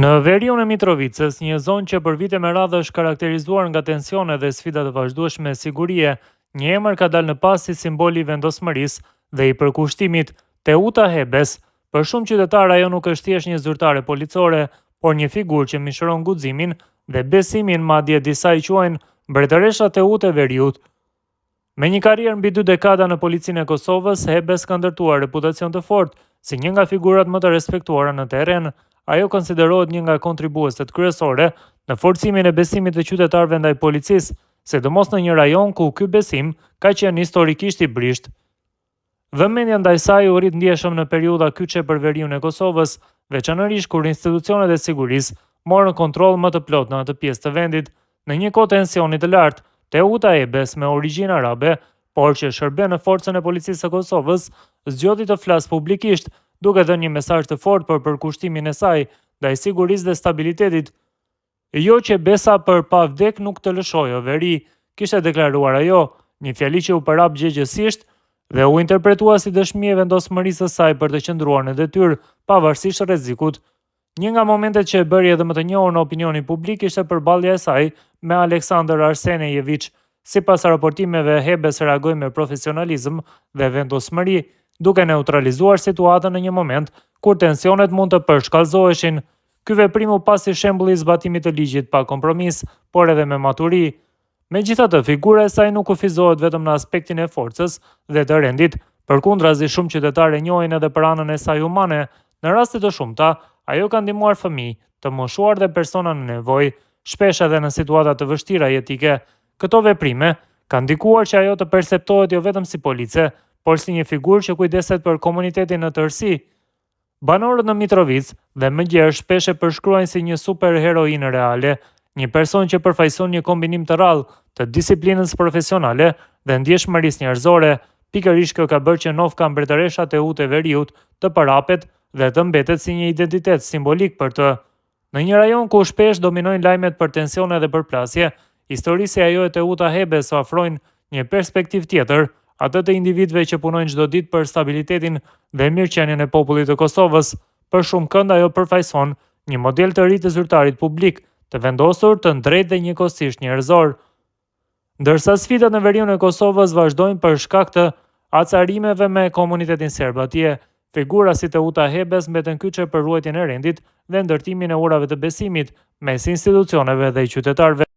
Në veriun e Mitrovicës, një zonë që për vite me radhë është karakterizuar nga tensione dhe sfida të vazhdueshme sigurie, një emër ka dalë në pas si simboli i vendosmërisë dhe i përkushtimit Teuta Hebes. Për shumë qytetarë ajo nuk është thjesht një zyrtare policore, por një figurë që mishëron guximin dhe besimin, madje disa i quajnë mbretëresha Teute e Veriut. Me një karrierë mbi 2 dekada në policinë e Kosovës, Hebes ka ndërtuar reputacion të fortë si një nga figurat më të respektuara në terren. Ajo konsiderohet një nga kontribueset kryesore në forcimin e besimit të qytetarëve ndaj policisë, sidomos në një rajon ku ky besim ka qenë historikisht i brisht. Vëmendja ndaj saj u rit ndjeshëm në periudha kyçe për veriun e Kosovës, veçanërisht kur institucionet e sigurisë morën kontroll më të plot në atë pjesë të vendit. Në një kohë tensioni të lartë, Teuta Hebes, me origjinë arabe, por që shërben në forcën e policisë së Kosovës, zgjodhi të flasë publikisht, duke dhënë një mesazh të fortë për përkushtimin e saj ndaj sigurisë dhe stabilitetit. Jo që besa për pa vdek nuk të lëshoj o veri, kishte deklaruar ajo, një fjali që u përhap gjegjësisht dhe u interpretua si dëshmi e vendosmërisë së saj për të qëndruar në detyrë pavarësisht rrezikut. Një nga momentet që e bëri edhe më të njohur në opinionin publik ishte përballja e saj me Aleksandar Arsenejević. Sipas raportimeve, Hebes reagoi me profesionalizëm dhe vendosmëri, duke neutralizuar situatën në një moment kur tensionet mund të përshkallëzoheshin. Ky veprim u pasi shembulli i zbatimit të ligjit pa kompromis, por edhe me maturi. Megjithatë, figura e saj nuk kufizohet vetëm në aspektin e forcës dhe të rendit, përkundrazi shumë qytetarë e njohin edhe për anën e saj humane. Në raste të shumta, ajo ka ndihmuar fëmijë, të moshuar dhe persona në nevojë, shpesh edhe në situata të vështira jetike. Këto veprime kanë ndikuar që ajo të perceptohet jo vetëm si police, por si një figurë që kujdeset për komunitetin në tërësi. Banorët në Mitrovicë dhe më gjerë shpesh e përshkruajnë si një superheroinë reale, një person që përfaqëson një kombinim të rrallë të disiplinës profesionale dhe ndjeshmërisë njerëzore. Pikërisht kjo ka bërë që Novka, mbretëresha Teute e Veriut, të përhapet dhe të mbetet si një identitet simbolik për të. Në një rajon ku shpesh dominojnë lajmet për tensione dhe përplasje, historisë e ajo e Teuta Hebes ofrojnë një perspektivë tjetër, atë të individëve që punojnë çdo ditë për stabilitetin dhe mirëqenien e popullit të Kosovës. Për shumë kënd ajo përfaqëson një model të ri të zyrtarit publik, të vendosur, të drejtë dhe njëkohësisht njerëzor. Ndërsa sfidat në veriun e Kosovës vazhdojnë për shkak të acarimeve me komunitetin serb atje, figura si Teuta Hebes mbeten kyçe për ruajtjen e rendit dhe ndërtimin e urave të besimit mes institucioneve dhe qytetarëve.